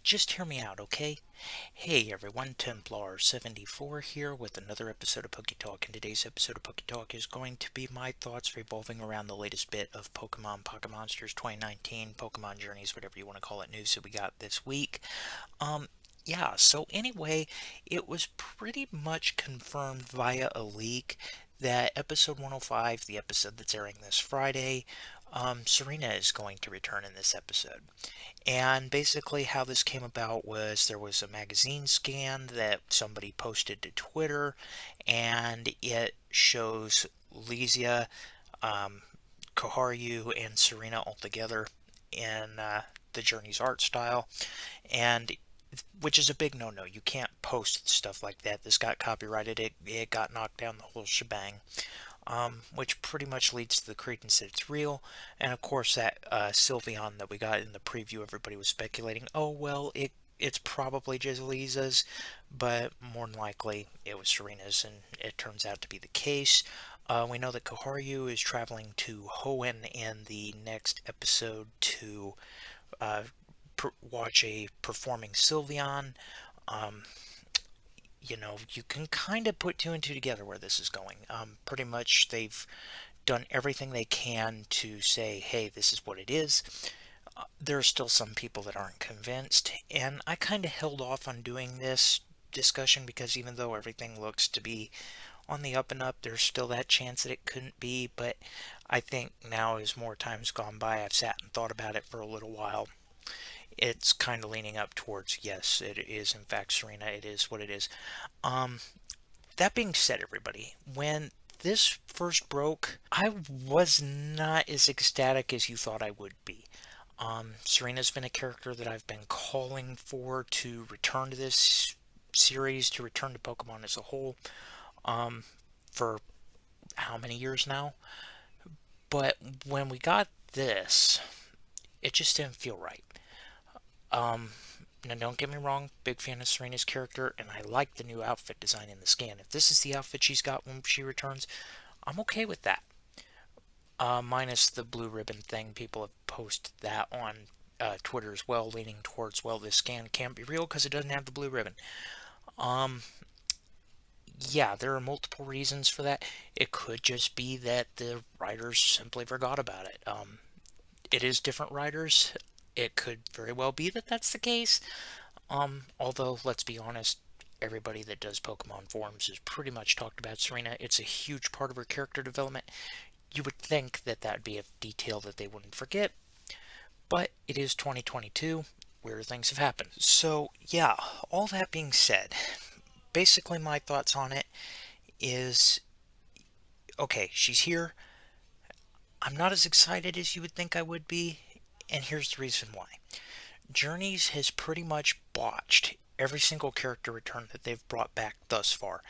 Just hear me out, okay? Hey everyone, Templar74 here with another episode of Poke Talk, and today's episode of Poke Talk is going to be my thoughts revolving around the latest bit of Pokemon Pocket Monsters 2019, Pokemon Journeys, whatever you want to call it, news that we got this week. Yeah, so anyway, it was pretty much confirmed via a leak that episode 105, the episode that's airing this Friday, Serena is going to return in this episode. And basically, how this came about was there was a magazine scan that somebody posted to Twitter, and it shows Lysia, um, Koharu, and Serena all together in the Journey's art style, and which is a big no-no. You can't post stuff like that. This got copyrighted. It got knocked down the whole shebang. Which pretty much leads to the credence that it's real. And of course, that Sylveon that we got in the preview, everybody was speculating, oh, well, it's probably just Lisa's, but more than likely it was Serena's, and it turns out to be the case. We know that Koharu is traveling to Hoenn in the next episode to watch a performing Sylveon. Um, you can kind of put two and two together where this is going. Pretty much they've done everything they can to say, hey, this is what it is. There are still some people that aren't convinced, and I kind of held off on doing this discussion because even though everything looks to be on the up and up, there's still that chance that it couldn't be, but I think now as more time's gone by, I've sat and thought about it for a little while. It's kind of leaning up towards, yes, it is in fact Serena, it is what it is. Um, that being said, everybody, when this first broke, I was not as ecstatic as you thought I would be. Serena's been a character that I've been calling for to return to this series, to return to Pokemon as a whole, for how many years now? But when we got this, it just didn't feel right. Um, Now, don't get me wrong, big fan of Serena's character, and I like the new outfit design in the scan. If this is the outfit she's got when she returns, I'm okay with that. Minus the blue ribbon thing, people have posted that on Twitter as well, leaning towards, well, this scan can't be real because it doesn't have the blue ribbon. Um, yeah, there are multiple reasons for that. It could just be that the writers simply forgot about it. It is different writers. It could very well be that that's the case. Although, let's be honest, everybody that does Pokemon forums has pretty much talked about Serena. It's a huge part of her character development. You would think that that would be a detail that they wouldn't forget, but it is 2022. Weird things have happened. So, yeah, all that being said, basically my thoughts on it is, okay, she's here. I'm not as excited as you would think I would be, and here's the reason why. Journeys has pretty much botched every single character return that they've brought back thus far.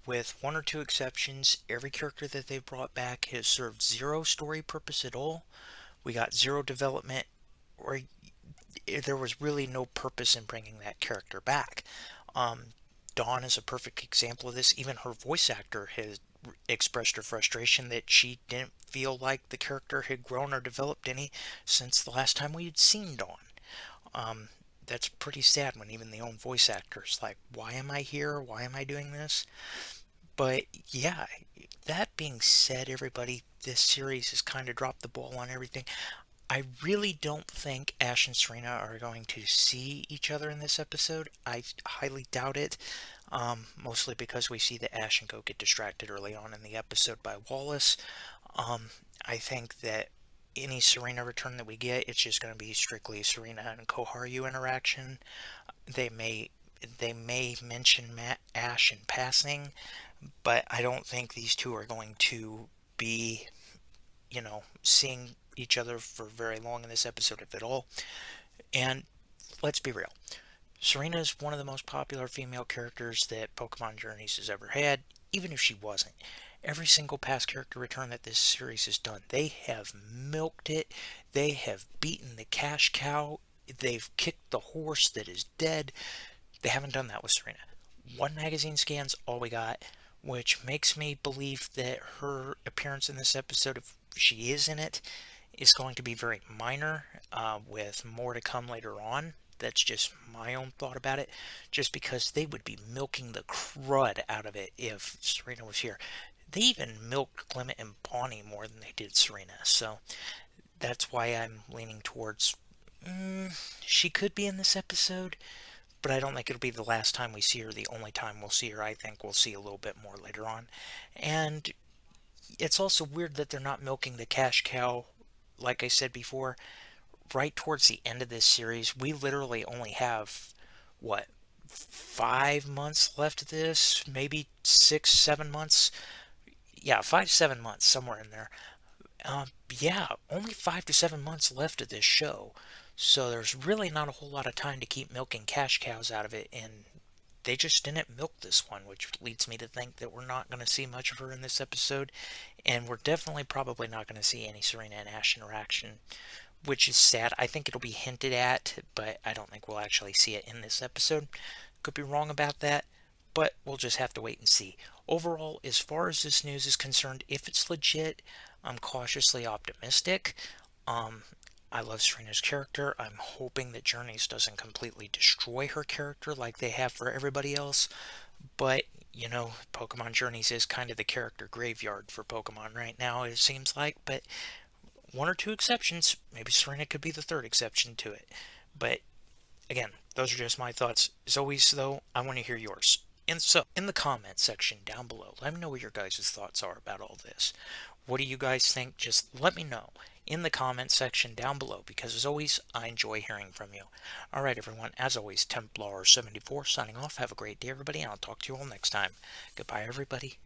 With one or two exceptions, every character that they've brought back has served zero story purpose at all. We got zero development, or there was really no purpose in bringing that character back. Dawn is a perfect example of this. Even her voice actor has expressed her frustration that she didn't feel like the character had grown or developed any since the last time we had seen Dawn. That's pretty sad when even the own voice actor's like, why am I here? Why am I doing this? But yeah, that being said, everybody, this series has kind of dropped the ball on everything. I really don't think Ash and Serena are going to see each other in this episode. I highly doubt it. Mostly because we see that Ash and Go get distracted early on in the episode by Wallace. I think that any Serena return that we get, it's just going to be strictly Serena and Koharu interaction. They may mention Ash in passing, but I don't think these two are going to be, seeing each other for very long in this episode, if at all. And let's be real. Serena is one of the most popular female characters that Pokemon Journeys has ever had, even if she wasn't. Every single past character return that this series has done, they have milked it. They have beaten the cash cow. They've kicked the horse that is dead. They haven't done that with Serena. One magazine scan's all we got, which makes me believe that her appearance in this episode, if she is in it, is going to be very minor, with more to come later on. That's just my own thought about it, just because they would be milking the crud out of it if Serena was here. They even milked Clement and Bonnie more than they did Serena, so that's why I'm leaning towards she could be in this episode, but I don't think it'll be the last time we see her, the only time we'll see her. I think we'll see a little bit more later on. And it's also weird that they're not milking the cash cow, like I said before, right towards the end of this series. We literally only have, what, 5 months left of this? Maybe 6, 7 months? Yeah, 5, 7 months, somewhere in there. Yeah, only 5 to 7 months left of this show. So there's really not a whole lot of time to keep milking cash cows out of it, and they just didn't milk this one, which leads me to think that we're not going to see much of her in this episode, and we're definitely probably not going to see any Serena and Ash interaction, which is sad. I think it'll be hinted at, but I don't think we'll actually see it in this episode. Could be wrong about that, but we'll just have to wait and see. Overall, as far as this news is concerned, if it's legit, I'm cautiously optimistic. Um, I love Serena's character. I'm hoping that Journeys doesn't completely destroy her character like they have for everybody else. But, Pokemon Journeys is kind of the character graveyard for Pokemon right now, it seems like. But one or two exceptions, maybe Serena could be the third exception to it. But again, those are just my thoughts. As always, though, I want to hear yours. And so, in the comment section down below, let me know what your guys' thoughts are about all this. What do you guys think? Just let me know in the comment section down below, because as always, I enjoy hearing from you. Alright, everyone, as always, Templar74 signing off. Have a great day, everybody, and I'll talk to you all next time. Goodbye, everybody.